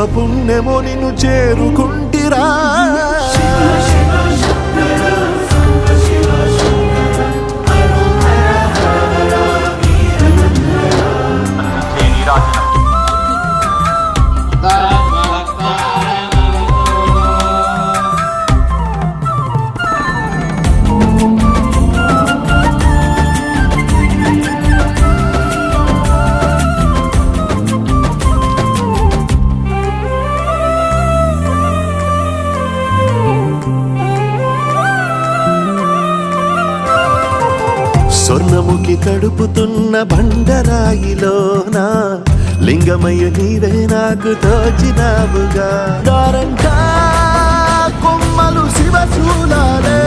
పుణ్యమో నిన్ను చేరుకుంటిరా స్వర్ణముఖి తడుపుతున్న బండరాయిలోనా లింగమయ్య నీవే నాకు తోచినావుగా దారంగా కొమ్మలు శివశూలాలే